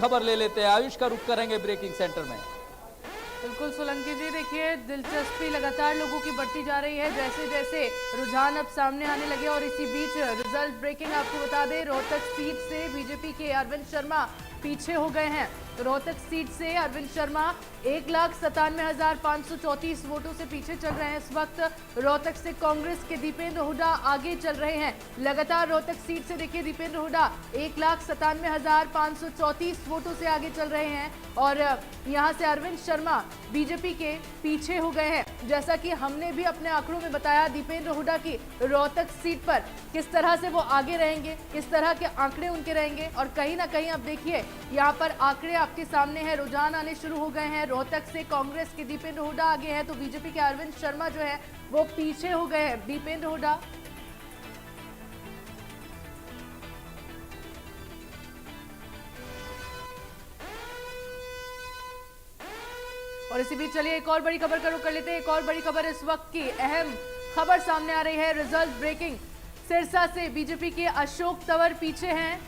खबर ले लेते हैं, आयुष का रुख करेंगे ब्रेकिंग सेंटर में। बिल्कुल सोलंकी जी, देखिए दिलचस्पी लगातार लोगों की बढ़ती जा रही है जैसे जैसे रुझान अब सामने आने लगे। और इसी बीच रिजल्ट ब्रेकिंग आपको बता दें, रोहतक सीट से बीजेपी के अरविंद शर्मा पीछे हो गए हैं। रोहतक सीट से अरविंद शर्मा 1,97,534 वोटों से पीछे चल रहे हैं। इस वक्त रोहतक से कांग्रेस के दीपेंद्र हुड्डा आगे चल रहे हैं। लगातार रोहतक सीट से देखिए दीपेंद्र हुड्डा 1,97,534 वोटों से आगे चल रहे हैं और यहां से अरविंद शर्मा बीजेपी के पीछे हो गए हैं। जैसा कि हमने भी अपने आंकड़ों में बताया, दीपेंद्र हुड्डा की रोहतक सीट पर किस तरह से वो आगे रहेंगे, किस तरह के आंकड़े उनके रहेंगे। और कहीं ना कहीं अब देखिए यहाँ पर आंकड़े आपके सामने हैं, रुझान आने शुरू हो गए हैं। रोहतक से कांग्रेस के दीपेंद्र हुड्डा आगे है तो बीजेपी के अरविंद शर्मा जो है वो पीछे हो गए हैं। दीपेंद्र हुड्डा और इसी बीच चलिए एक और बड़ी खबर का रुख कर लेते हैं। एक और बड़ी खबर इस वक्त की अहम खबर सामने आ रही है, रिजल्ट ब्रेकिंग। सिरसा से बीजेपी के अशोक तंवर पीछे हैं।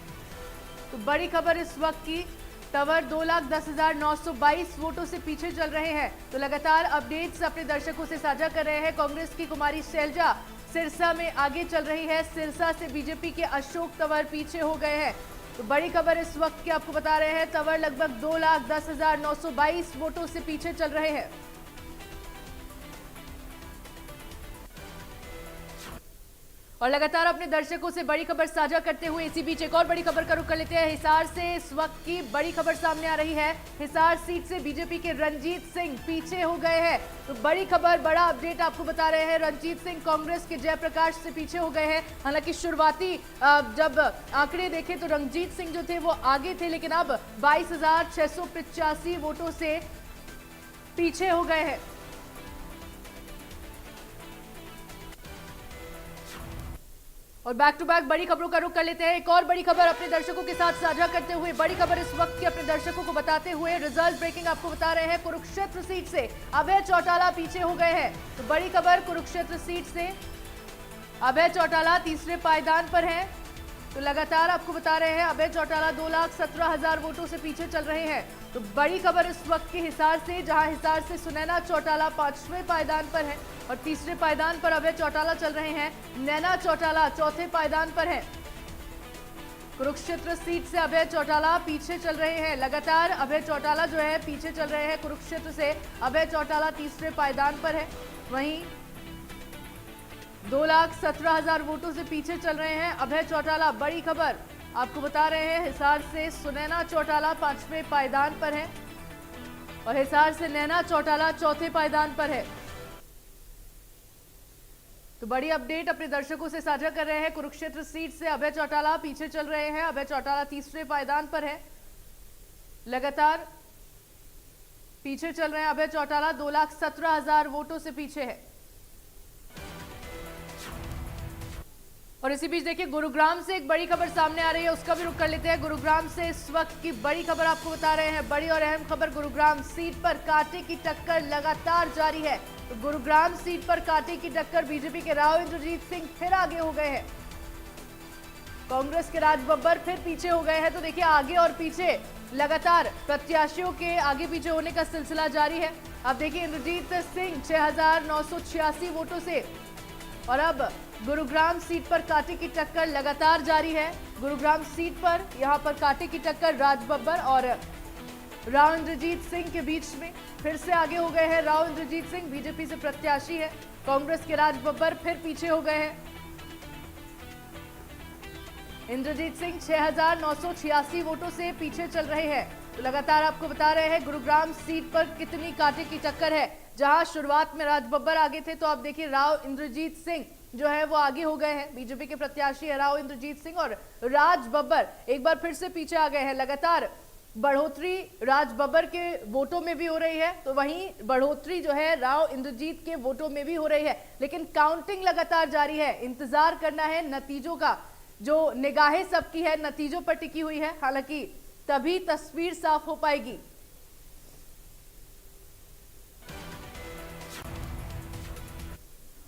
तो बड़ी खबर इस वक्त की, तंवर 2,10,922 वोटों से पीछे चल रहे हैं। तो लगातार अपडेट्स अपने दर्शकों से साझा कर रहे हैं। कांग्रेस की कुमारी शैलजा सिरसा में आगे चल रही है। सिरसा से बीजेपी के अशोक तंवर पीछे हो गए हैं। तो बड़ी खबर इस वक्त की आपको बता रहे हैं, तंवर लगभग 2,10,922 वोटों से पीछे चल रहे हैं। और लगातार अपने दर्शकों से बड़ी खबर साझा करते हुए इसी बीच एक और बड़ी खबर का रुख कर लेते हैं। हिसार से इस वक्त की बड़ी खबर सामने आ रही है। हिसार सीट से बीजेपी के रंजीत सिंह पीछे हो गए हैं। तो बड़ी खबर, बड़ा अपडेट आपको बता रहे हैं, रंजीत सिंह कांग्रेस के जयप्रकाश से पीछे हो गए हैं। हालांकि शुरुआती जब आंकड़े देखे तो रंजीत सिंह जो थे वो आगे थे, लेकिन अब 22,685 वोटों से पीछे हो गए हैं। और बैक टू बैक बड़ी खबरों का रुख कर लेते हैं। एक और बड़ी खबर अपने दर्शकों के साथ साझा करते हुए, बड़ी खबर इस वक्त की अपने दर्शकों को बताते हुए रिजल्ट ब्रेकिंग आपको बता रहे हैं। कुरुक्षेत्र सीट से अभय चौटाला पीछे हो गए हैं। तो बड़ी खबर, कुरुक्षेत्र सीट से अभय चौटाला तीसरे पायदान पर हैं। तो लगातार आपको बता रहे हैं अभय चौटाला 2,17,000 वोटों से पीछे चल रहे हैं। तो बड़ी खबर इस वक्त की हिसार से, जहां हिसार से सुनैना चौटाला 5वें पायदान पर है और तीसरे पायदान पर अभय चौटाला चल रहे हैं। नैना चौटाला चौथे पायदान पर है। कुरुक्षेत्र सीट से अभय चौटाला पीछे चल रहे हैं। लगातार अभय चौटाला जो है पीछे चल रहे हैं। कुरुक्षेत्र से अभय चौटाला तीसरे पायदान पर है। वहीं 2,17,000 वोटों से पीछे चल रहे हैं अभय चौटाला। बड़ी खबर आपको बता रहे हैं, हिसार से सुनैना चौटाला 5वें पायदान पर है और हिसार से नैना चौटाला चौथे पायदान पर है। तो बड़ी अपडेट अपने दर्शकों से साझा कर रहे हैं। कुरुक्षेत्र सीट से अभय चौटाला पीछे चल रहे हैं। अभय चौटाला तीसरे पायदान पर है। लगातार पीछे चल रहे हैं अभय चौटाला, 2,17,000 वोटों से पीछे है। और इसी बीच देखिए गुरुग्राम से एक बड़ी खबर सामने आ रही है, उसका भी रुख कर लेते हैं। गुरुग्राम से इस वक्त की बड़ी खबर आपको बता रहे हैं। बड़ी और अहम खबर, गुरुग्राम सीट पर कांटे की टक्कर लगातार जारी है। तो गुरुग्राम सीट पर कांटे की टक्कर, बीजेपी के राव इंद्रजीत सिंह फिर आगे हो गए हैं। कांग्रेस के राज बब्बर फिर पीछे हो गए हैं। तो देखिए आगे और पीछे लगातार प्रत्याशियों के आगे पीछे होने का सिलसिला जारी है। अब देखिए इंद्रजीत सिंह 6,986 वोटों से, और अब गुरुग्राम सीट पर कांटे की टक्कर लगातार जारी है। गुरुग्राम सीट पर यहां पर कांटे की टक्कर राज बब्बर और राव इंद्रजीत सिंह के बीच में फिर से आगे हो गए हैं। राव इंद्रजीत सिंह बीजेपी से प्रत्याशी है। कांग्रेस के राज बब्बर फिर पीछे हो गए हैं। इंद्रजीत सिंह 6,986 वोटों से पीछे चल रहे हैं। तो लगातार आपको बता रहे हैं गुरुग्राम सीट पर कितनी कांटे की टक्कर है। जहां शुरुआत में राज बब्बर आगे थे, तो आप देखिए राव इंद्रजीत सिंह जो है वो आगे हो गए हैं। बीजेपी के प्रत्याशी है राव इंद्रजीत सिंह और राज बब्बर एक बार फिर से पीछे आ गए हैं। लगातार बढ़ोतरी राज बब्बर के वोटों में भी हो रही है, तो वहीं बढ़ोतरी जो है राव इंद्रजीत के वोटों में भी हो रही है। लेकिन काउंटिंग लगातार जारी है, इंतजार करना है नतीजों का। जो निगाहें सबकी है नतीजों पर टिकी हुई है, हालांकि तभी तस्वीर साफ हो पाएगी।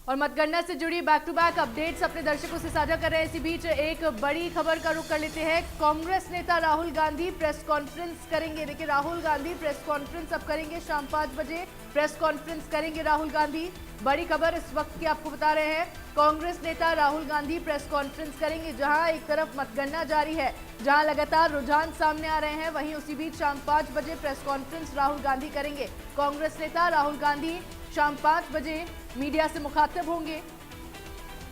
और मतगणना से जुड़ी बैक टू बैक अपडेट्स अपने दर्शकों से साझा कर रहे हैं। इसी बीच एक बड़ी खबर का रुख कर लेते हैं। कांग्रेस नेता राहुल गांधी प्रेस कॉन्फ्रेंस करेंगे। देखिए, राहुल गांधी प्रेस कॉन्फ्रेंस अब करेंगे। शाम 5 बजे प्रेस कॉन्फ्रेंस करेंगे राहुल गांधी। बड़ी खबर इस वक्त की आपको बता रहे हैं। कांग्रेस नेता राहुल गांधी प्रेस कॉन्फ्रेंस करेंगे। जहां एक तरफ मतगणना जारी है, जहां लगातार रुझान सामने आ रहे हैं, वहीं उसी बीच शाम 5 बजे प्रेस कॉन्फ्रेंस राहुल गांधी करेंगे। कांग्रेस नेता राहुल गांधी शाम 5 बजे मीडिया से मुखातिब होंगे।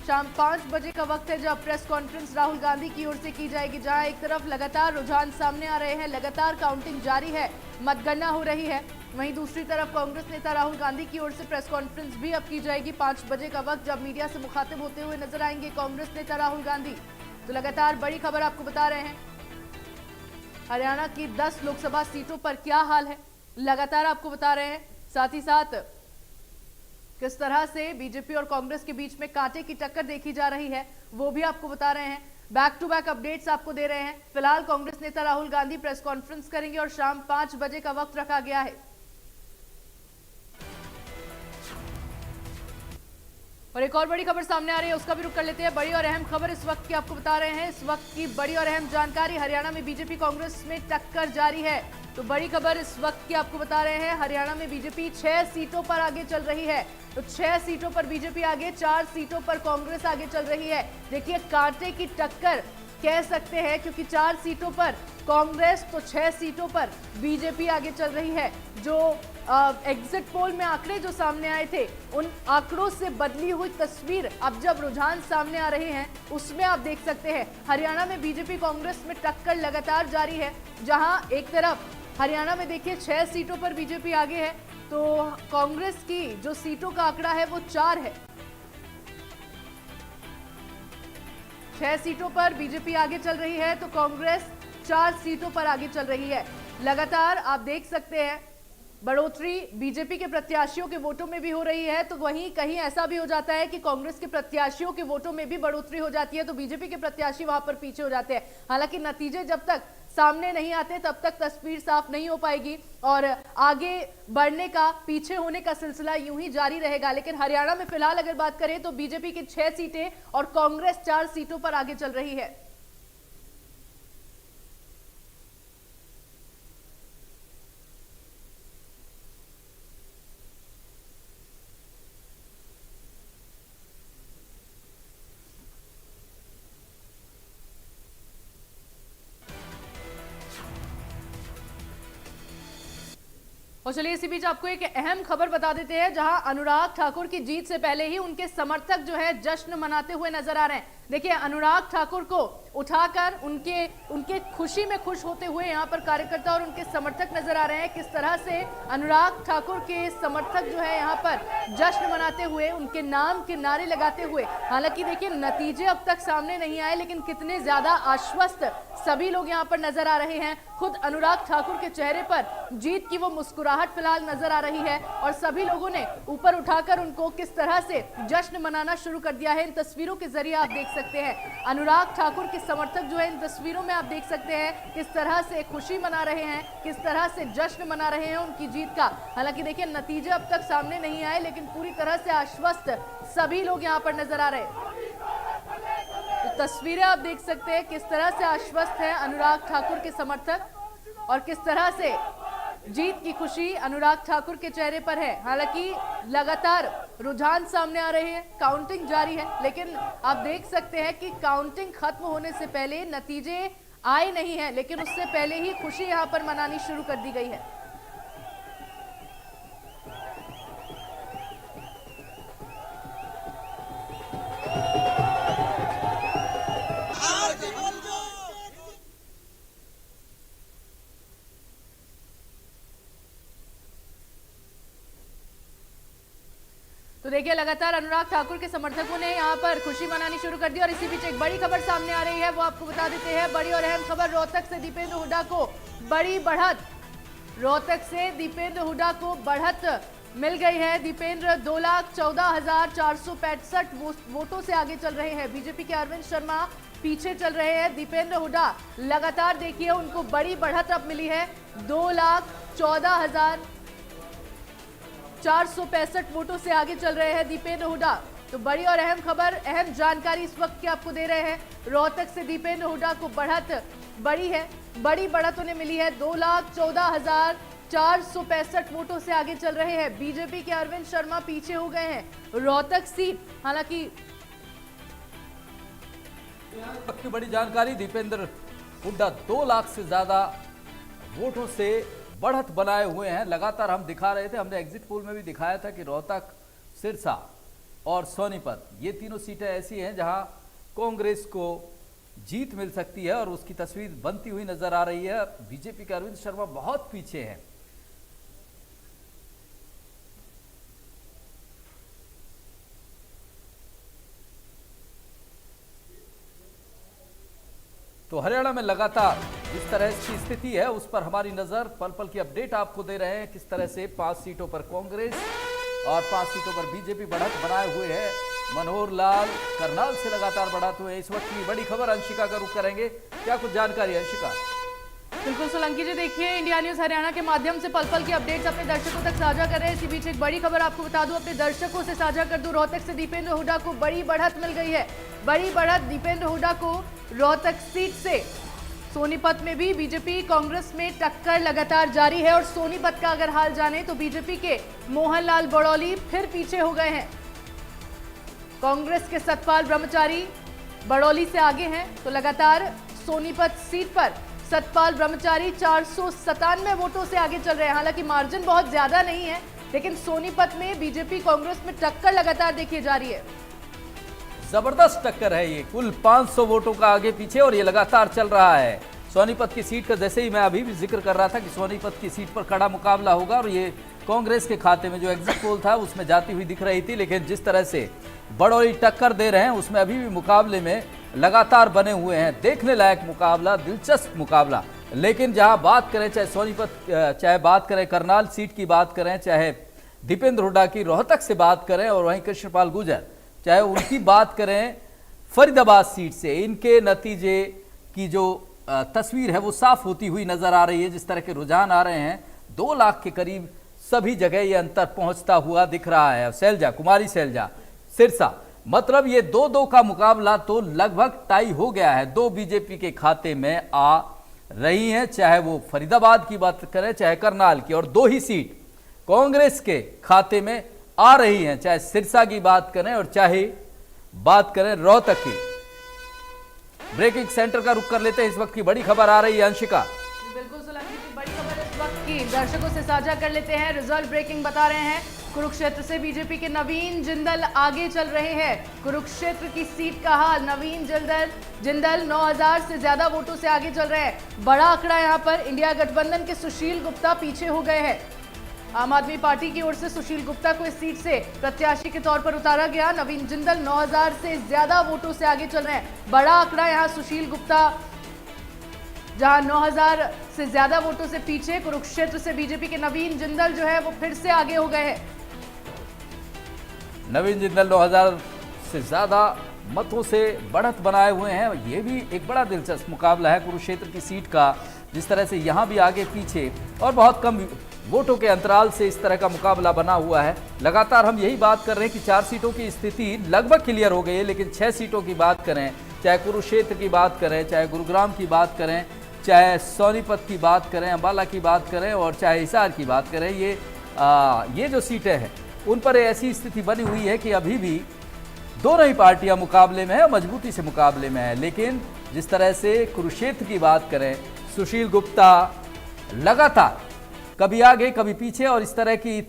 शाम 5 बजे का वक्त है जब प्रेस कॉन्फ्रेंस राहुल गांधी की ओर से की जाएगी। जहां एक तरफ लगातार रुझान सामने आ रहे हैं, लगातार काउंटिंग जारी है, मतगणना हो रही है, वहीं दूसरी तरफ कांग्रेस नेता राहुल गांधी की ओर से प्रेस कॉन्फ्रेंस भी अब की जाएगी। 5 बजे का वक्त जब मीडिया से मुखातिब होते हुए नजर आएंगे कांग्रेस नेता राहुल गांधी। तो लगातार बड़ी खबर आपको बता रहे हैं। हरियाणा की 10 लोकसभा सीटों पर क्या हाल है, लगातार आपको बता रहे हैं। साथ ही साथ किस तरह से बीजेपी और कांग्रेस के बीच में कांटे की टक्कर देखी जा रही है, वो भी आपको बता रहे हैं। बैक टू बैक अपडेट्स आपको दे रहे हैं। फिलहाल कांग्रेस नेता राहुल गांधी प्रेस कॉन्फ्रेंस करेंगे और शाम 5 बजे का वक्त रखा गया है। और एक और बड़ी खबर सामने आ रही है, उसका भी रुख कर लेते हैं। बड़ी और अहम खबर इस वक्त की आपको बता रहे हैं। इस वक्त की बड़ी और अहम जानकारी, हरियाणा में बीजेपी कांग्रेस में टक्कर जारी है। तो बड़ी खबर इस वक्त की आपको बता रहे हैं। हरियाणा में बीजेपी 6 सीटों पर आगे चल रही है। तो 6 सीटों पर बीजेपी आगे, 4 सीटों पर कांग्रेस आगे चल रही है। देखिए, कांटे की टक्कर कह सकते हैं, क्योंकि 4 सीटों पर कांग्रेस तो 6 सीटों पर बीजेपी आगे चल रही है। जो एग्जिट पोल में आंकड़े जो सामने आए थे, उन आंकड़ों से बदली हुई तस्वीर अब जब रुझान सामने आ रहे हैं, उसमें आप देख सकते हैं हरियाणा में बीजेपी कांग्रेस में टक्कर लगातार जारी है। जहां एक तरफ हरियाणा में देखिए 6 सीटों पर बीजेपी आगे है, तो कांग्रेस की जो सीटों का आंकड़ा है वो 4 है। 6 सीटों पर बीजेपी आगे चल रही है, तो कांग्रेस 4 सीटों पर आगे चल रही है। लगातार आप देख सकते हैं बढ़ोतरी बीजेपी के प्रत्याशियों के वोटों में भी हो रही है। तो वहीं कहीं ऐसा भी हो जाता है कि कांग्रेस के प्रत्याशियों के वोटों में भी बढ़ोतरी हो जाती है, तो बीजेपी के प्रत्याशी वहां पर पीछे हो जाते हैं। हालांकि नतीजे जब तक सामने नहीं आते तब तक तस्वीर साफ नहीं हो पाएगी और आगे बढ़ने का, पीछे होने का सिलसिला यूं ही जारी रहेगा। लेकिन हरियाणा में फिलहाल अगर बात करें तो बीजेपी की 6 सीटें और कांग्रेस 4 सीटों पर आगे चल रही है। और चलिए इसी बीच आपको एक अहम खबर बता देते हैं, जहां अनुराग ठाकुर की जीत से पहले ही उनके समर्थक जो है जश्न मनाते हुए नजर आ रहे हैं। देखिए, अनुराग ठाकुर को उठाकर उनके खुशी में खुश होते हुए यहां पर कार्यकर्ता और उनके समर्थक नजर आ रहे हैं। किस तरह से अनुराग ठाकुर के समर्थक जो है यहां पर जश्न मनाते हुए, उनके नाम के नारे लगाते हुए। हालांकि देखिए, नतीजे अब तक सामने नहीं आए, लेकिन कितने ज्यादा आश्वस्त सभी लोग यहां पर नजर आ रहे हैं। खुद अनुराग ठाकुर के चेहरे पर जीत की वो मुस्कुराहट फिलहाल नजर आ रही है और सभी लोगों ने ऊपर उठाकर उनको किस तरह से जश्न मनाना शुरू कर दिया है। इन तस्वीरों के जरिए आप देख सकते हैं अनुराग ठाकुर के समर्थक जो है, इन तस्वीरों में आप देख सकते हैं किस तरह से खुशी मना रहे हैं, किस तरह से जश्न मना रहे हैं उनकी जीत का। हालांकि देखिए, नतीजे अब तक सामने नहीं आए, लेकिन पूरी तरह से आश्वस्त सभी लोग यहाँ पर नजर आ रहे हैं। तो तस्वीरें आप देख सकते हैं किस तरह से आश्वस्त है अनुराग ठाकुर के समर्थक और किस तरह से जीत की खुशी अनुराग ठाकुर के चेहरे पर है। हालांकि लगातार रुझान सामने आ रहे हैं, काउंटिंग जारी है, लेकिन आप देख सकते हैं कि काउंटिंग खत्म होने से पहले नतीजे आए नहीं है, लेकिन उससे पहले ही खुशी यहां पर मनानी शुरू कर दी गई है। तो देखिए, लगातार अनुराग ठाकुर के समर्थकों ने यहां पर खुशी मनानी शुरू कर दी। और इसी बीच एक बड़ी खबर सामने आ रही है, वो आपको बता देते हैं। बड़ी और अहम खबर, रोहतक से दीपेंद्र हुड्डा को बड़ी बढ़त, रोहतक से दीपेंद्र हुड्डा को बढ़त मिल गई है। दीपेंद्र 2,14,465 वोटों से आगे चल रहे हैं। बीजेपी के अरविंद शर्मा पीछे चल रहे हैं। दीपेंद्र हुड्डा लगातार देखिए उनको बड़ी बढ़त अब मिली है। 2,14,465 वोटों से आगे चल रहे हैं दीपेंद्र हुड्डा। तो बड़ी और अहम खबर, अहम जानकारी इस वक्त की आपको दे रहे हैं। रोहतक से दीपेंद्र हुड्डा को बढ़त बड़ी है, बड़ी बढ़त उन्हें मिली है। 2,14,465 वोटों से आगे चल रहे हैं। बीजेपी के अरविंद शर्मा पीछे हो गए हैं। रोहतक सीट हालांकि की बड़ी जानकारी, दीपेंद्र हुड्डा 2 लाख से ज्यादा वोटों से बढ़त बनाए हुए हैं। लगातार हम दिखा रहे थे, हमने एग्जिट पोल में भी दिखाया था कि रोहतक, सिरसा और सोनीपत ये तीनों सीटें ऐसी हैं जहां कांग्रेस को जीत मिल सकती है और उसकी तस्वीर बनती हुई नजर आ रही है। बीजेपी के अरविंद शर्मा बहुत पीछे हैं। तो हरियाणा में लगातार जिस तरह की स्थिति है उस पर हमारी नजर, पल पल की अपडेट आपको दे रहे हैं। किस तरह से 5 सीटों पर कांग्रेस और 5 सीटों पर बीजेपी बढ़त बनाए हुए है। मनोहर लाल करनाल से लगातार बढ़त हुए। इस वक्त की बड़ी खबर, अंशिका का रुख करेंगे। क्या कुछ जानकारी है अंशिका? बिल्कुल सोलंकी जी, देखिए इंडिया न्यूज हरियाणा के माध्यम से पल पल की अपडेट्स अपने दर्शकों तक साझा कर रहे हैं। इसी बीच एक बड़ी खबर आपको बता दूं, अपने दर्शकों से साझा कर दूं। रोहतक से दीपेंद्र हुड्डा को बड़ी बढ़त मिल गई है। बड़ी बढ़त दीपेंद्र हुड्डा को रोहतक सीट से। सोनीपत में भी बीजेपी कांग्रेस में टक्कर लगातार जारी है और सोनीपत का अगर हाल जाने तो बीजेपी के मोहनलाल बड़ौली फिर पीछे हो गए हैं। कांग्रेस के सतपाल ब्रह्मचारी बड़ौली से आगे हैं। तो लगातार सोनीपत सीट पर सतपाल ब्रह्मचारी 497 वोटों से आगे चल रहे हैं। हालांकि मार्जिन बहुत ज्यादा नहीं है, लेकिन सोनीपत में बीजेपी कांग्रेस में टक्कर लगातार देखी जा रही है। जबरदस्त टक्कर है ये, कुल 500 वोटों का आगे पीछे और ये लगातार चल रहा है। सोनीपत की सीट का जैसे ही मैं अभी भी जिक्र कर रहा था कि सोनीपत की सीट पर कड़ा मुकाबला होगा और ये कांग्रेस के खाते में जो एग्जिट पोल था उसमें जाती हुई दिख रही थी, लेकिन जिस तरह से बड़ौली टक्कर दे रहे हैं उसमें अभी भी मुकाबले में लगातार बने हुए हैं। देखने लायक मुकाबला, दिलचस्प मुकाबला। लेकिन जहां बात करें चाहे सोनीपत, चाहे बात करें करनाल सीट की बात करें, चाहे दीपेंद्र हुड्डा की रोहतक से बात करें और वहीं कृष्णपाल गुर्जर चाहे उनकी बात करें फरीदाबाद सीट से, इनके नतीजे की जो तस्वीर है वो साफ होती हुई नजर आ रही है। जिस तरह के रुझान आ रहे हैं, 2 लाख के करीब सभी जगह ये अंतर पहुंचता हुआ दिख रहा है। सैलजा, कुमारी सैलजा, सिरसा, मतलब ये 2-2 का मुकाबला तो लगभग टाई हो गया है। 2 बीजेपी के खाते में आ रही हैं, चाहे वो फरीदाबाद की बात करें चाहे करनाल की, और 2 ही सीट कांग्रेस के खाते में आ रही हैं, चाहे सिरसा की बात करें और चाहे बात करें रोहतक की। ब्रेकिंग सेंटर का रुख कर लेते हैं। इस वक्त की बड़ी खबर आ रही है अंशिका। बिल्कुल सोलंकी की बड़ी खबर इस वक्त की दर्शकों से साझा कर लेते हैं। रिजल्ट ब्रेकिंग बता रहे हैं। कुरुक्षेत्र से बीजेपी के नवीन जिंदल आगे चल रहे हैं। कुरुक्षेत्र की सीट का हाल, नवीन जिंदल 9000 से ज्यादा वोटों से आगे चल रहे हैं। बड़ा आंकड़ा यहां पर। इंडिया गठबंधन के सुशील गुप्ता पीछे हो गए हैं। आम आदमी पार्टी की ओर से सुशील गुप्ता को इस सीट से प्रत्याशी के तौर पर उतारा गया। नवीन जिंदल 9000 से ज्यादा वोटों से आगे चल रहे हैं। बड़ा आंकड़ा यहां सुशील गुप्ता जहां 9000 से ज्यादा वोटों से पीछे। कुरुक्षेत्र से बीजेपी के नवीन जिंदल जो है वो फिर से आगे हो गए हैं। नवीन जिंदल 9000 से ज्यादा मतों से बढ़त बनाए हुए हैं। ये भी एक बड़ा दिलचस्प मुकाबला है कुरुक्षेत्र की सीट का। जिस तरह से यहां भी आगे पीछे और बहुत कम वोटों के अंतराल से इस तरह का मुकाबला बना हुआ है। लगातार हम यही बात कर रहे हैं कि 4 सीटों की स्थिति लगभग क्लियर हो गई है, लेकिन 6 सीटों की बात करें, चाहे कुरुक्षेत्र की बात करें, चाहे गुरुग्राम की बात करें, चाहे सोनीपत की बात करें, अंबाला की बात करें और चाहे हिसार की बात करें, ये जो सीटें हैं उन पर ऐसी स्थिति बनी हुई है कि अभी भी दोनों ही पार्टियां मुकाबले में है, मजबूती से मुकाबले में है। लेकिन जिस तरह से कुरुक्षेत्र की बात करें, सुशील गुप्ता लगातार कभी आगे कभी पीछे, और इस तरह की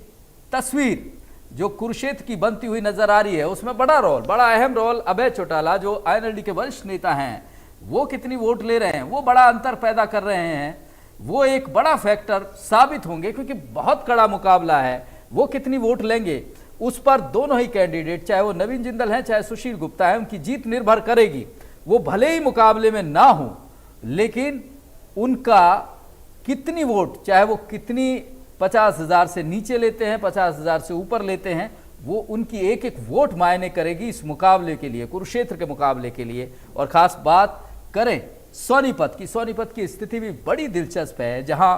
तस्वीर जो कुरुक्षेत्र की बनती हुई नजर आ रही है उसमें बड़ा अहम रोल अभय चौटाला जो आईएनएलडी के वरिष्ठ नेता हैं, वो कितनी वोट ले रहे हैं, वो बड़ा अंतर पैदा कर रहे हैं। वो एक बड़ा फैक्टर साबित होंगे क्योंकि बहुत कड़ा मुकाबला है। वो कितनी वोट लेंगे उस पर दोनों ही कैंडिडेट, चाहे वो नवीन जिंदल हैं चाहे सुशील गुप्ता है, उनकी जीत निर्भर करेगी। वो भले ही मुकाबले में ना हो, लेकिन उनका कितनी वोट, चाहे वो कितनी 50,000 से नीचे लेते हैं, 50,000 से ऊपर लेते हैं, वो उनकी एक एक वोट मायने करेगी इस मुकाबले के लिए, कुरुक्षेत्र के मुकाबले के लिए। और खास बात करें सोनीपत की स्थिति भी बड़ी दिलचस्प है, जहां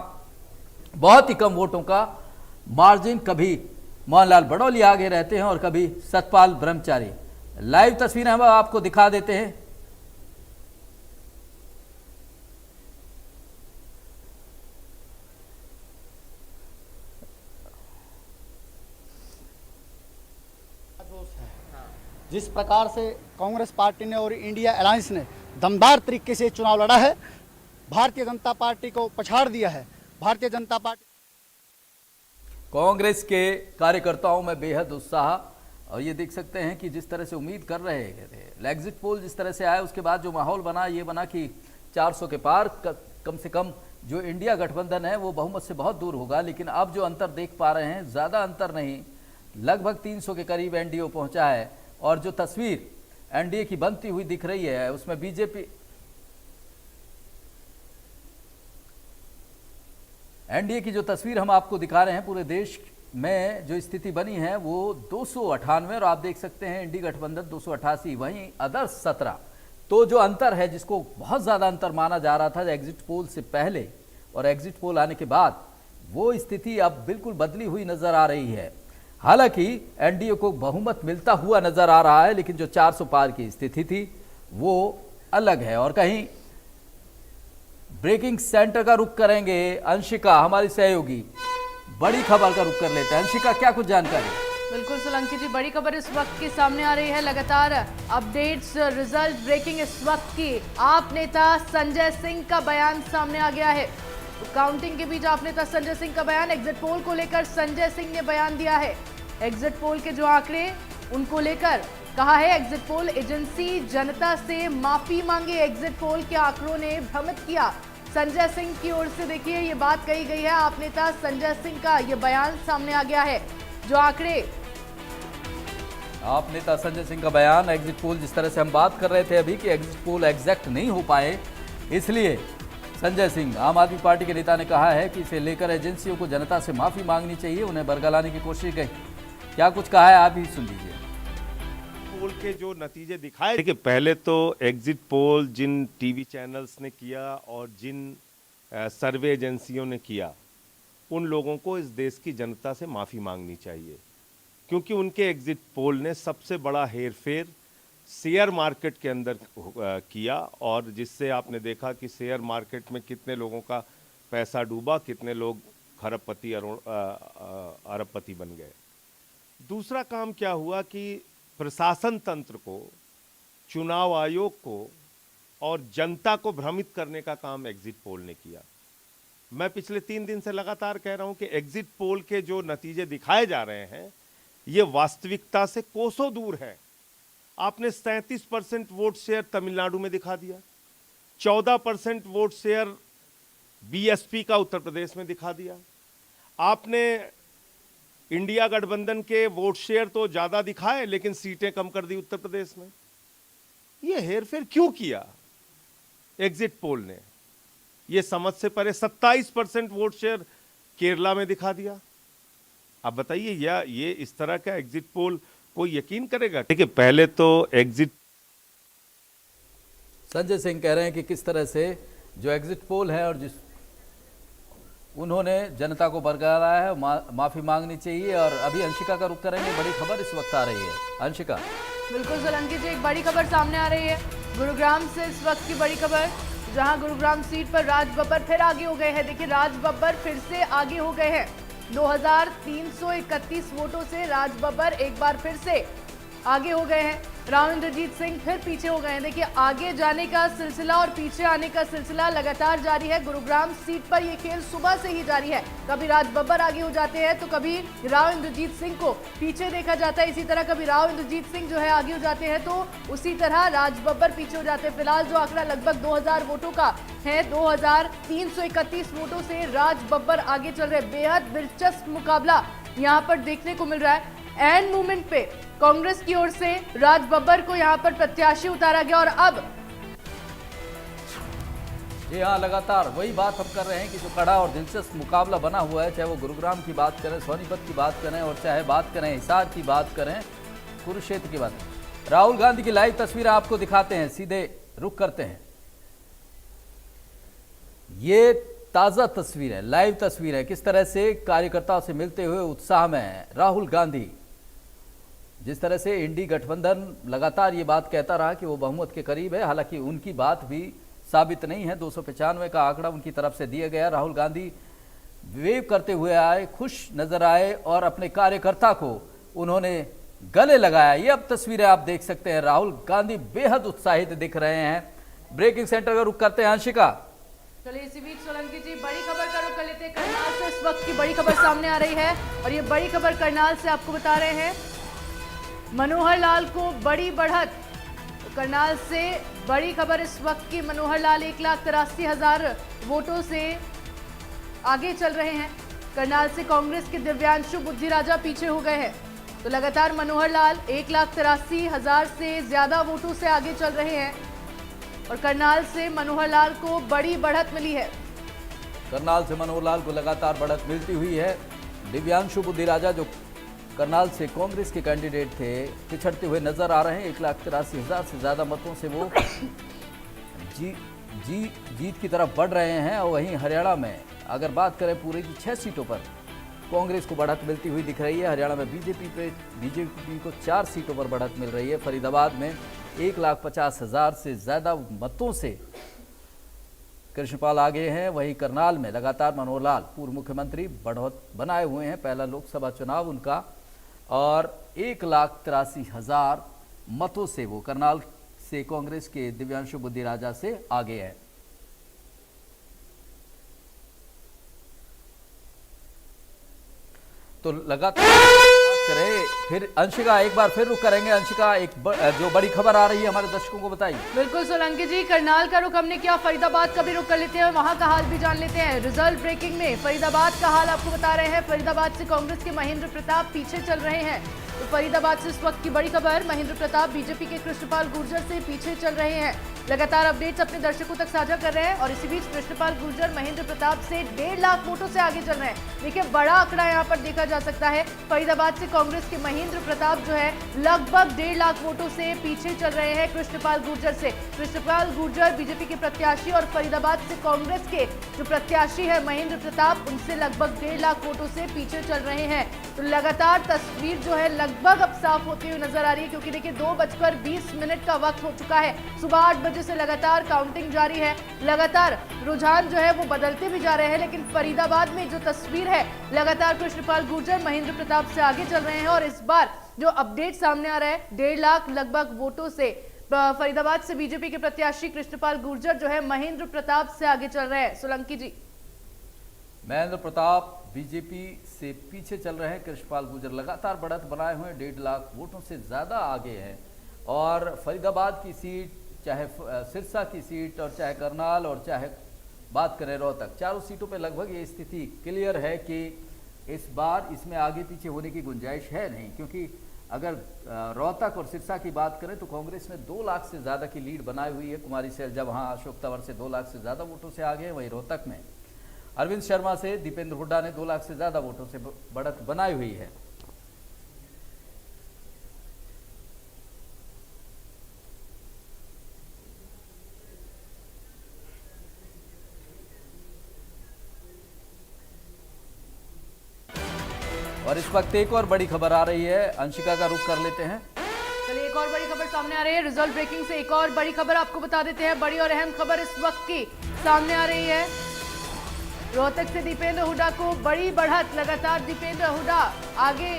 बहुत ही कम वोटों का मार्जिन कभी मोहनलाल बड़ौली आगे रहते हैं और कभी सतपाल ब्रह्मचारी। लाइव तस्वीरें हम आपको दिखा देते हैं। जिस प्रकार से कांग्रेस पार्टी ने और इंडिया अलायंस ने दमदार तरीके से चुनाव लड़ा है, भारतीय जनता पार्टी को पछाड़ दिया है। भारतीय जनता पार्टी कांग्रेस के कार्यकर्ताओं में बेहद उत्साह, और ये देख सकते हैं कि जिस तरह से उम्मीद कर रहे थे, एग्जिट पोल जिस तरह से आया उसके बाद जो माहौल बना, ये बना कि 400 के पार कम से कम जो इंडिया गठबंधन है वो बहुमत से बहुत दूर होगा। लेकिन अब जो अंतर देख पा रहे हैं, ज़्यादा अंतर नहीं, लगभग 300 के करीब एनडीए पहुंचा है। और जो तस्वीर एनडीए की बनती हुई दिख रही है उसमें बीजेपी, एनडीए की जो तस्वीर हम आपको दिखा रहे हैं, पूरे देश में जो स्थिति बनी है वो 298 और आप देख सकते हैं इंडी गठबंधन 288, वहीं अदर्स 17। तो जो अंतर है, जिसको बहुत ज़्यादा अंतर माना जा रहा था एग्जिट पोल से पहले और एग्जिट पोल आने के बाद, वो स्थिति अब बिल्कुल बदली हुई नजर आ रही है। हालांकि एनडीए को बहुमत मिलता हुआ नजर आ रहा है, लेकिन जो 400 पार की स्थिति थी वो अलग है। और कहीं ब्रेकिंग सेंटर का रुख करेंगे, अंशिका हमारी सहयोगी बड़ी खबर का रुख कर लेते हैं। अंशिका, क्या कुछ जानकारी? बिल्कुल सोलंकी जी, बड़ी खबर इस वक्त की सामने आ रही है। लगातार अपडेट्स, रिजल्ट ब्रेकिंग इस वक्त की। आप नेता संजय सिंह का बयान सामने आ गया है। तो काउंटिंग के बीच आप नेता संजय सिंह का बयान, एग्जिट पोल को लेकर संजय सिंह ने बयान दिया है। एग्जिट पोल के जो आंकड़े उनको लेकर कहा है, एग्जिट पोल एजेंसी जनता से माफी मांगे, एग्जिट पोल के आंकड़ों ने भ्रमित किया। संजय सिंह की ओर से देखिए ये बात कही गई है। आप नेता संजय सिंह का ये बयान सामने आ गया है। जो आंकड़े, आप नेता संजय सिंह का बयान, एग्जिट पोल जिस तरह से हम बात कर रहे थे अभी कि एग्जिट पोल एग्जैक्ट नहीं हो पाए, इसलिए संजय सिंह, आम आदमी पार्टी के नेता ने कहा है कि इसे लेकर एजेंसियों को जनता से माफी मांगनी चाहिए, उन्हें बरगलाने की कोशिश की। क्या कुछ कहा है, आप ही सुन लीजिए। पोल के जो नतीजे दिखाए, देखिए पहले तो एग्जिट पोल जिन टीवी चैनल्स ने किया और जिन सर्वे एजेंसियों ने किया, उन लोगों को इस देश की जनता से माफ़ी मांगनी चाहिए, क्योंकि उनके एग्जिट पोल ने सबसे बड़ा हेरफेर शेयर मार्केट के अंदर किया, और जिससे आपने देखा कि शेयर मार्केट में कितने लोगों का पैसा डूबा, कितने लोग खरबपति अरबपति बन गए। दूसरा काम क्या हुआ कि प्रशासन तंत्र को, चुनाव आयोग को और जनता को भ्रमित करने का काम एग्जिट पोल ने किया। मैं पिछले 3 दिन से लगातार कह रहा हूं कि एग्जिट पोल के जो नतीजे दिखाए जा रहे हैं ये वास्तविकता से कोसों दूर है। आपने 37% वोट शेयर तमिलनाडु में दिखा दिया, 14% वोट शेयर बीएसपी का उत्तर प्रदेश में दिखा दिया। आपने इंडिया गठबंधन के वोट शेयर तो ज्यादा दिखाए लेकिन सीटें कम कर दी उत्तर प्रदेश में। ये हेरफेर क्यों किया एग्जिट पोल ने? ये समझ से परे 27% वोट शेयर केरला में दिखा दिया। अब बताइए, या ये इस तरह का एग्जिट पोल कोई यकीन करेगा? देखिए पहले तो एग्जिट, संजय सिंह कह रहे हैं कि किस तरह से जो एग्जिट पोल है और जिस उन्होंने जनता को बरगलाया है, माफी मांगनी चाहिए। और अभी अंशिका का रुख करेंगे, बड़ी खबर इस वक्त आ रही है। अंशिका। बिल्कुल सोलंकी जी, एक बड़ी खबर सामने आ रही है गुरुग्राम से इस वक्त की बड़ी खबर, जहां गुरुग्राम सीट पर राज बब्बर फिर आगे हो गए हैं। देखिए राज बब्बर फिर से आगे हो गए हैं। 2331 वोटों से राज बब्बर एक बार फिर से आगे हो गए हैं। राव इंद्रजीत सिंह फिर पीछे हो गए हैं। देखिए आगे जाने का सिलसिला और पीछे आने का सिलसिला लगातार जारी है। गुरुग्राम सीट पर ये खेल सुबह से ही जारी है। कभी राज बब्बर आगे हो जाते हैं तो कभी राव इंद्रजीत सिंह को पीछे देखा जाता है। इसी तरह कभी राव इंद्रजीत सिंह जो है आगे हो जाते हैं तो उसी तरह राज बब्बर पीछे हो जाते हैं। फिलहाल जो आंकड़ा लगभग 2000 वोटों का है, 2331 वोटों से राज बब्बर आगे चल रहे। बेहद दिलचस्प मुकाबला यहाँ पर देखने को मिल रहा है। एंड मूवमेंट पे कांग्रेस की ओर से राज बब्बर को यहां पर प्रत्याशी उतारा गया और अब जी हाँ, लगातार वही बात हम कर रहे हैं कि जो कड़ा और दिलचस्प मुकाबला बना हुआ है, चाहे वो गुरुग्राम की बात करें, सोनीपत की बात करें और चाहे बात करें हिसार की बात करें, कुरुक्षेत्र की बात। राहुल गांधी की लाइव तस्वीरें आपको दिखाते हैं, सीधे रुख करते हैं। ये ताज़ा तस्वीर है, लाइव तस्वीर है, किस तरह से कार्यकर्ताओं से मिलते हुए उत्साह में राहुल गांधी। जिस तरह से इंडी गठबंधन लगातार ये बात कहता रहा कि वो बहुमत के करीब है, हालांकि उनकी बात भी साबित नहीं है। 295 का आंकड़ा उनकी तरफ से दिया गया। राहुल गांधी वेव करते हुए आए, खुश नजर आए और अपने कार्यकर्ता को उन्होंने गले लगाया। ये अब तस्वीरें आप देख सकते हैं, राहुल गांधी बेहद उत्साहित दिख रहे हैं। ब्रेकिंग सेंटर का रुख करते हैं अंशिका। चलिए इसी बीच सोलंकी जी बड़ी खबर का रुख कर लेते हैं। करनाल से इस वक्त की बड़ी खबर सामने आ रही है और ये बड़ी खबर करनाल से आपको बता रहे हैं। मनोहर लाल को बड़ी बढ़त, तो करनाल से बड़ी खबर इस वक्त की। मनोहर लाल 1,83,000 वोटों से आगे चल रहे हैं। करनाल से कांग्रेस के दिव्यांशु बुद्धिराजा पीछे हो गए हैं। तो लगातार मनोहर लाल 1,83,000 से ज्यादा वोटों से आगे चल रहे हैं और करनाल से मनोहर लाल को बड़ी बढ़त मिली है। करनाल से मनोहर लाल को लगातार बढ़त मिलती हुई है। दिव्यांशु बुद्धिराजा जो करनाल से कांग्रेस के कैंडिडेट थे, पिछड़ते हुए नजर आ रहे हैं। 1,83,000 से ज्यादा मतों से वो जीत की तरफ बढ़ रहे हैं। और वहीं हरियाणा में अगर बात करें पूरे की 6 सीटों पर कांग्रेस को बढ़त मिलती हुई दिख रही है। हरियाणा में बीजेपी को 4 सीटों पर बढ़त मिल रही है। फरीदाबाद में 1,50,000 से ज्यादा मतों से कृष्णपाल आगे हैं। वहीं करनाल में लगातार मनोहर लाल पूर्व मुख्यमंत्री बढ़त बनाए हुए हैं। पहला लोकसभा चुनाव उनका और 1,83,000 मतों से वो करनाल से कांग्रेस के दिव्यांशु बुद्धिराजा से आगे है। तो लगातार करें फिर अंशिका, एक बार फिर रुक करेंगे। अंशिका, जो बड़ी खबर आ रही है हमारे दर्शकों को बताइए। बिल्कुल सोलंकी जी, करनाल का रुख हमने किया, फरीदाबाद का भी रुख कर लेते हैं, वहां का हाल भी जान लेते हैं। रिजल्ट ब्रेकिंग में फरीदाबाद का हाल आपको बता रहे हैं। फरीदाबाद से कांग्रेस के महेंद्र प्रताप पीछे चल रहे हैं। तो फरीदाबाद से इस वक्त की बड़ी खबर, महेंद्र प्रताप बीजेपी के कृष्णपाल गुर्जर से पीछे चल रहे हैं। लगातार अपडेट्स अपने दर्शकों तक साझा कर रहे हैं और इसी बीच कृष्णपाल गुर्जर महेंद्र प्रताप से 1.5 लाख वोटों से आगे चल रहे हैं। देखिए बड़ा आंकड़ा यहाँ पर देखा जा सकता है। फरीदाबाद से कांग्रेस के महेंद्र प्रताप जो है लगभग 1.5 लाख वोटों से पीछे चल रहे हैं कृष्णपाल गुर्जर से। कृष्णपाल गुर्जर बीजेपी के प्रत्याशी और फरीदाबाद से कांग्रेस के जो प्रत्याशी है महेंद्र प्रताप, उनसे लगभग 1.5 लाख वोटों से पीछे चल रहे हैं। तो लगातार तस्वीर जो है लगभग अब साफ होती हुई नजर आ रही है, क्योंकि देखिए 2:20 का वक्त हो चुका है। सुबह 8 बजे से लगातार काउंटिंग जारी है। लगातार रुझान जो है वो बदलते भी जा रहे हैं, लेकिन फरीदाबाद में जो तस्वीर है लगातार कृष्णपाल गुर्जर महेंद्र प्रताप से आगे चल रहे हैं। और इस बार जो अपडेट सामने आ रहा है 1.5 लाख लगभग वोटों से फरीदाबाद से बीजेपी के प्रत्याशी कृष्णपाल गुर्जर जो है महेंद्र प्रताप से आगे चल रहे हैं। सोलंकी जी, महेंद्र प्रताप बीजेपी से पीछे चल रहे हैं। कृष्णपाल गुर्जर लगातार बढ़त बनाए हुए 1.5 लाख वोटों से ज़्यादा आगे हैं। और फरीदाबाद की सीट, चाहे सिरसा की सीट और चाहे करनाल और चाहे बात करें रोहतक, चारों सीटों पे लगभग ये स्थिति क्लियर है कि इस बार इसमें आगे पीछे होने की गुंजाइश है नहीं। क्योंकि अगर रोहतक और सिरसा की बात करें तो कांग्रेस ने 2 लाख से ज़्यादा की लीड बनाई हुई है। कुमारी सैलजा वहाँ अशोक तंवर से 2 लाख से ज़्यादा वोटों से आगे है। वहीं रोहतक में अरविंद शर्मा से दीपेंद्र हुड्डा ने 2 लाख से ज्यादा वोटों से बढ़त बनाई हुई है। और इस वक्त एक और बड़ी खबर आ रही है, अंशिका का रुख कर लेते हैं। चलिए एक और बड़ी खबर सामने आ रही है। रिजल्ट ब्रेकिंग से एक और बड़ी खबर आपको बता देते हैं। बड़ी और अहम खबर इस वक्त की सामने आ रही है। रोहतक से दीपेंद्र हुड्डा को बड़ी बढ़त, लगातार दीपेंद्र हुड्डा आगे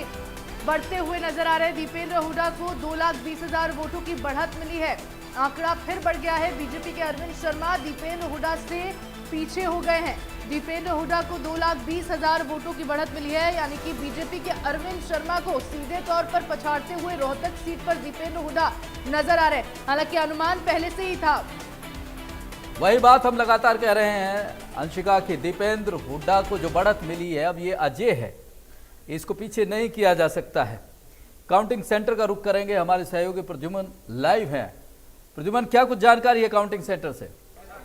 बढ़ते हुए नजर आ रहे हैं। दीपेंद्र हुड्डा को 2,20,000 वोटों की बढ़त मिली है। आंकड़ा फिर बढ़ गया है। बीजेपी के अरविंद शर्मा दीपेंद्र हुड्डा से पीछे हो गए हैं। दीपेंद्र हुड्डा को 2,20,000 वोटों की बढ़त मिली है, यानी कि बीजेपी के अरविंद शर्मा को सीधे तौर पर पछाड़ते हुए रोहतक सीट पर दीपेंद्र हुड्डा नजर आ रहे हैं। हालांकि अनुमान पहले से ही था। वही बात हम लगातार कह रहे हैं अंशिका की, दीपेंद्र हुड्डा को जो बढ़त मिली है अब ये अजय है, इसको पीछे नहीं किया जा सकता है। काउंटिंग सेंटर का रुख करेंगे, हमारे सहयोगी प्रद्युमन लाइव हैं। प्रद्युमन, क्या कुछ जानकारी है काउंटिंग सेंटर से?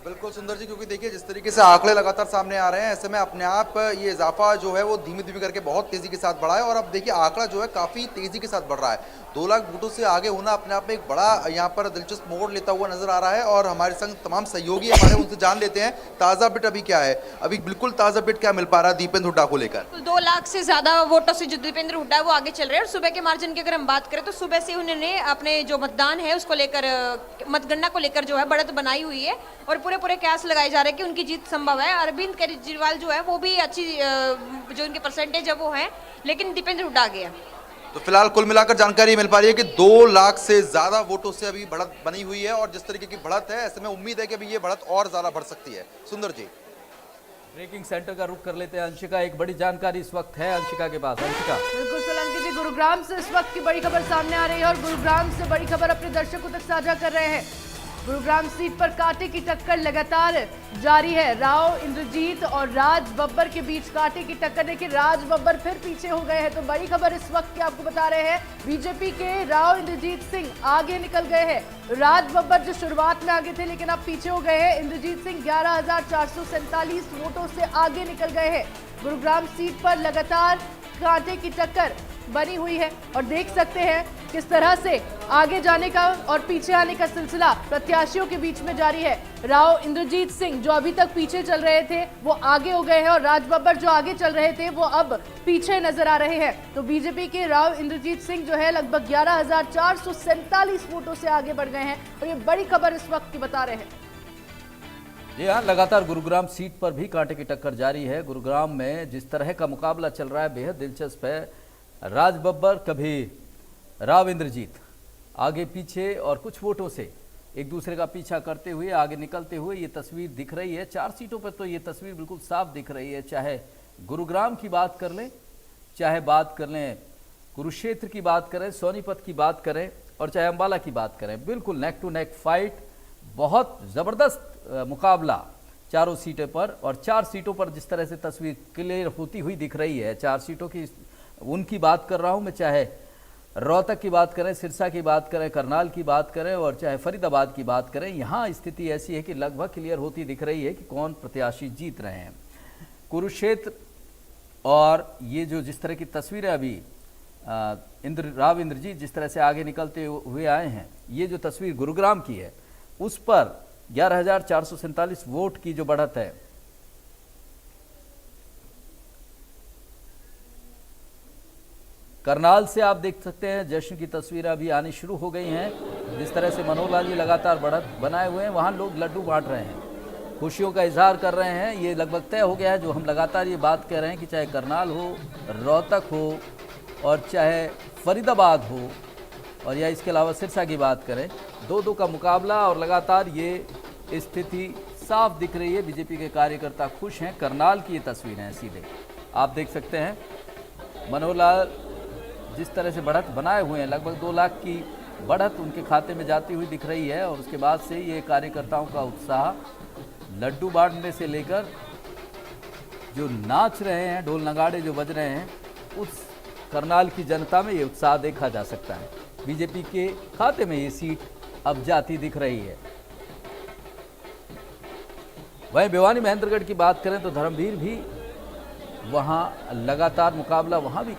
बिल्कुल सुंदर जी, क्योंकि देखिए जिस तरीके से आंकड़े लगातार सामने आ रहे हैं, ऐसे में अपने आप ये इजाफा जो है वो धीमी धीमी करके बहुत तेजी के साथ बढ़ा है और अब देखिए आंकड़ा जो है काफी तेजी के साथ बढ़ रहा है। 2 लाख वोटों से आगे होना अपने आप में एक बड़ा यहाँ पर दिलचस्प मोड़ लेता हुआ नजर आ रहा है और हमारे संग तमाम सहयोगी हमारे उनसे जान लेते हैं ताजा बिट अभी क्या है। अभी बिल्कुल ताजा बिट क्या मिल पा रहा है दीपेंद्र हुड्डा को लेकर? 2 लाख से ज्यादा वोटों से जो दीपेंद्र हुड्डा है वो आगे चल रहे हैं और सुबह के मार्जिन की अगर हम बात करें तो सुबह से उन्होंने अपने जो मतदान है उसको लेकर मतगणना को लेकर जो है बढ़त बनाई हुई है और पूरे कयास लगाए जा रहे हैं कि उनकी जीत संभव है। अरविंद केजरीवाल जो है वो भी अच्छी जो उनके परसेंटेज है वो है, लेकिन दीपेंद्र हुड्डा आगे है। तो फिलहाल कुल मिलाकर जानकारी मिल पा रही है कि 2 लाख से ज्यादा वोटों से अभी बढ़त बनी हुई है और जिस तरीके की बढ़त है ऐसे में उम्मीद है कि अभी ये बढ़त और ज्यादा बढ़ सकती है। सुंदर जी, ब्रेकिंग सेंटर का रुख कर लेते हैं। अंशिका, एक बड़ी जानकारी इस वक्त है अंशिका के पास। अंशिका, बिल्कुल सोलंकी जी, गुरुग्राम से इस वक्त की बड़ी खबर सामने आ रही है और गुरुग्राम से बड़ी खबर अपने दर्शकों तक साझा कर रहे हैं। गुरुग्राम सीट पर कांटे की टक्कर लगातार जारी है। राव इंद्रजीत और राज बब्बर के बीच कांटे की टक्कर। देखिए राज बब्बर फिर पीछे हो गए हैं, तो बड़ी खबर इस वक्त की आपको बता रहे हैं। बीजेपी के राव इंद्रजीत सिंह आगे निकल गए हैं। राज बब्बर जो शुरुआत में आगे थे लेकिन अब पीछे हो गए हैं। इंद्रजीत सिंह 11,447 वोटों से आगे निकल गए हैं। गुरुग्राम सीट पर लगातार कांटे की टक्कर बनी हुई है और देख सकते हैं किस तरह से आगे जाने का और पीछे आने का सिलसिला प्रत्याशियों के बीच में जारी है। राव इंद्रजीत सिंह जो अभी तक पीछे चल रहे थे वो आगे हो गए हैं और राज बब्बर जो आगे चल रहे थे वो अब पीछे नजर आ रहे हैं। तो बीजेपी के राव इंद्रजीत सिंह जो है लगभग 11,447 वोटों से आगे बढ़ गए हैं और ये बड़ी खबर इस वक्त की बता रहे हैं। जी हाँ, लगातार गुरुग्राम सीट पर भी कांटे की टक्कर जारी है। गुरुग्राम में जिस तरह का मुकाबला चल रहा है बेहद दिलचस्प है। राज बब्बर कभी राव इंद्रजीत आगे पीछे और कुछ वोटों से एक दूसरे का पीछा करते हुए आगे निकलते हुए ये तस्वीर दिख रही है। 4 सीटों पर तो ये तस्वीर बिल्कुल साफ दिख रही है। चाहे गुरुग्राम की बात कर लें, चाहे बात कर लें कुरुक्षेत्र की बात करें, सोनीपत की बात करें और चाहे अंबाला की बात करें, बिल्कुल नेक टू नेक फाइट, बहुत ज़बरदस्त मुकाबला चारों सीटों पर। और 4 सीटों पर जिस तरह से तस्वीर क्लियर होती हुई दिख रही है, 4 सीटों की उनकी बात कर रहा हूं मैं, चाहे रोहतक की बात करें, सिरसा की बात करें, करनाल की बात करें और चाहे फरीदाबाद की बात करें, यहाँ स्थिति ऐसी है कि लगभग क्लियर होती दिख रही है कि कौन प्रत्याशी जीत रहे हैं। कुरुक्षेत्र और ये जो जिस तरह की तस्वीरें अभी राव इंद्रजीत जिस तरह से आगे निकलते हुए आए हैं, ये जो तस्वीर गुरुग्राम की है उस पर 11,447 वोट की जो बढ़त है, करनाल से आप देख सकते हैं जश्न की तस्वीरें अभी आनी शुरू हो गई हैं। जिस तरह से मनोहर लाल जी लगातार बढ़त बनाए हुए हैं, वहाँ लोग लड्डू बांट रहे हैं, खुशियों का इजहार कर रहे हैं। ये लगभग तय हो गया है, जो हम लगातार ये बात कह रहे हैं कि चाहे करनाल हो, रोहतक हो और चाहे फरीदाबाद हो और या इसके अलावा सिरसा की बात करें, 2-2 का मुकाबला और लगातार ये स्थिति साफ दिख रही है। बीजेपी के कार्यकर्ता खुश हैं। करनाल की ये तस्वीरें हैं, सीधे आप देख सकते हैं मनोहर लाल जिस तरह से बढ़त बनाए हुए हैं, लगभग 2 लाख की बढ़त उनके खाते में जाती हुई दिख रही है। और उसके बाद से ये कार्यकर्ताओं का उत्साह, लड्डू बांटने से लेकर जो नाच रहे हैं, ढोल नगाड़े जो बज रहे हैं, उस करनाल की जनता में ये उत्साह देखा जा सकता है। बीजेपी के खाते में ये सीट अब जाती दिख रही है। वहीं भिवानी महेंद्रगढ़ की बात करें तो धर्मवीर भी वहाँ लगातार मुकाबला, वहाँ भी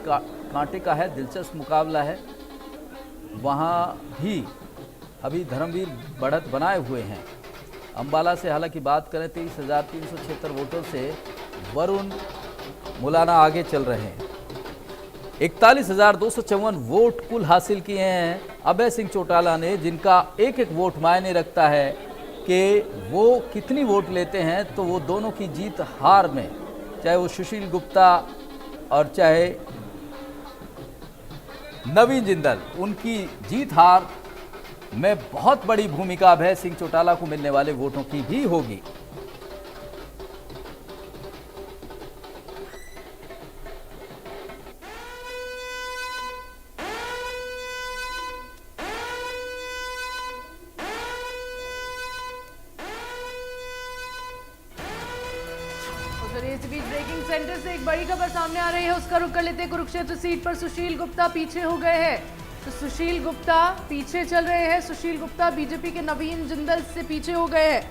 कांटे का है, दिलचस्प मुकाबला है। वहाँ भी अभी धर्मवीर बढ़त बनाए हुए हैं। अंबाला से हालांकि बात करें 23,376 वोटों से वरुण मुलाना आगे चल रहे हैं। 41,254 वोट कुल हासिल किए हैं अभय सिंह चौटाला ने, जिनका एक एक वोट मायने रखता है कि वो कितनी वोट लेते हैं। तो वो दोनों की जीत हार में, चाहे वो सुशील गुप्ता और चाहे नवीन जिंदल, उनकी जीत हार में बहुत बड़ी भूमिका अभय सिंह चौटाला को मिलने वाले वोटों की भी होगी। इस बीच ब्रेकिंग सेंटर से एक बड़ी खबर सामने आ रही है, उसका रुख कर लेते हैं। कुरुक्षेत्र सीट पर सुशील गुप्ता पीछे हो गए हैं। तो सुशील गुप्ता पीछे चल रहे हैं। सुशील गुप्ता बीजेपी के नवीन जिंदल से पीछे हो गए हैं।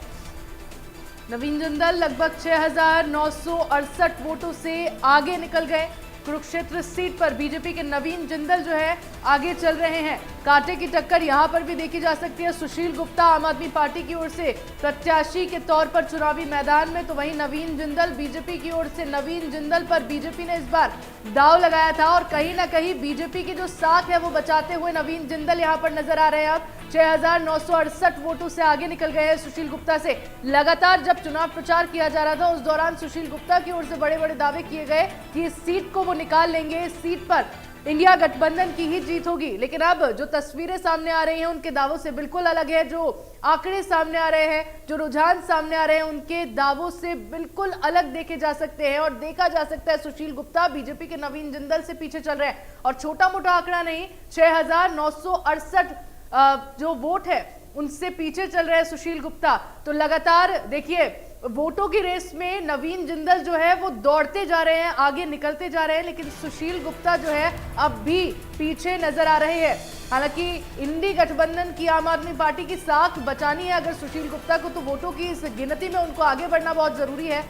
नवीन जिंदल लगभग 6,968 वोटों से आगे निकल गए। कुरुक्षेत्र सीट पर बीजेपी के नवीन जिंदल जो है आगे चल रहे हैं। कांटे की टक्कर यहां पर भी देखी जा सकती है। सुशील गुप्ता आम आदमी पार्टी की ओर से प्रत्याशी के तौर पर चुनावी मैदान में, तो वहीं नवीन जिंदल बीजेपी की ओर से। नवीन जिंदल पर बीजेपी ने इस बार दाव लगाया था और कहीं ना कहीं बीजेपी की जो साख है वो बचाते हुए नवीन जिंदल यहां पर नजर आ रहे हैं। अब 6,968 वोटों से आगे निकल गए हैं सुशील गुप्ता से। लगातार जब चुनाव प्रचार किया जा रहा था उस दौरान सुशील गुप्ता की ओर से बड़े बड़े दावे किए गए कि इस सीट को वो निकाल लेंगे, इस सीट पर इंडिया गठबंधन की ही जीत होगी। लेकिन अब जो तस्वीरें सामने आ रही हैं उनके दावों से बिल्कुल अलग है। जो आंकड़े सामने आ रहे हैं, जो रुझान सामने आ रहे हैं, उनके दावों से बिल्कुल अलग देखे जा सकते हैं और देखा जा सकता है सुशील गुप्ता बीजेपी के नवीन जिंदल से पीछे चल रहे हैं। और छोटा मोटा आंकड़ा नहीं, 6,968 जो वोट है उनसे पीछे चल रहे हैं सुशील गुप्ता। तो लगातार देखिए वोटों की रेस में नवीन जिंदल जो है वो दौड़ते जा रहे हैं, आगे निकलते जा रहे हैं, लेकिन सुशील गुप्ता जो है अब भी पीछे नजर आ रहे हैं। हालांकि इंडी गठबंधन की आम आदमी पार्टी की साख बचानी है अगर सुशील गुप्ता को, तो वोटों की इस गिनती में उनको आगे बढ़ना बहुत जरूरी है।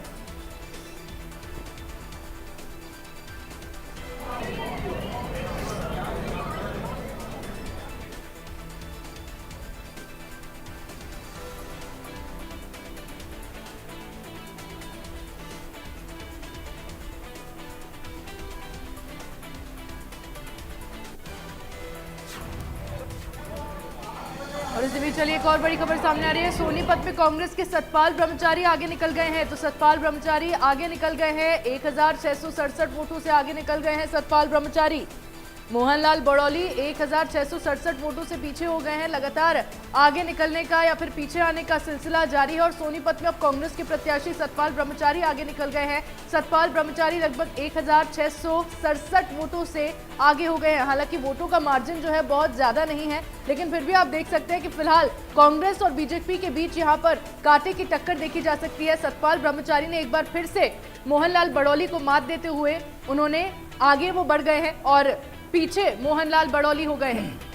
और इसी बीच चलिए एक और बड़ी खबर सामने आ रही है। सोनीपत में कांग्रेस के सतपाल ब्रह्मचारी आगे निकल गए हैं। तो सतपाल ब्रह्मचारी आगे निकल गए हैं, 1,667 वोटों से आगे निकल गए हैं सतपाल ब्रह्मचारी। मोहनलाल बड़ौली 1,667 वोटों से पीछे हो गए हैं। लगातार आगे निकलने का या फिर पीछे आने का सिलसिला जारी है और सोनीपत में अब कांग्रेस के प्रत्याशी सतपाल ब्रह्मचारी आगे निकल गए हैं। सतपाल ब्रह्मचारी लगभग 1,667 वोटों से आगे हो गए हैं। हालांकि वोटों का मार्जिन जो है बहुत ज्यादा नहीं है, लेकिन फिर भी आप देख सकते हैं कि फिलहाल कांग्रेस और बीजेपी के बीच यहाँ पर कांटे की टक्कर देखी जा सकती है। सतपाल ब्रह्मचारी ने एक बार फिर से मोहनलाल बड़ौली को मात देते हुए उन्होंने आगे वो बढ़ गए हैं और पीछे मोहनलाल बड़ौली हो गए हैं।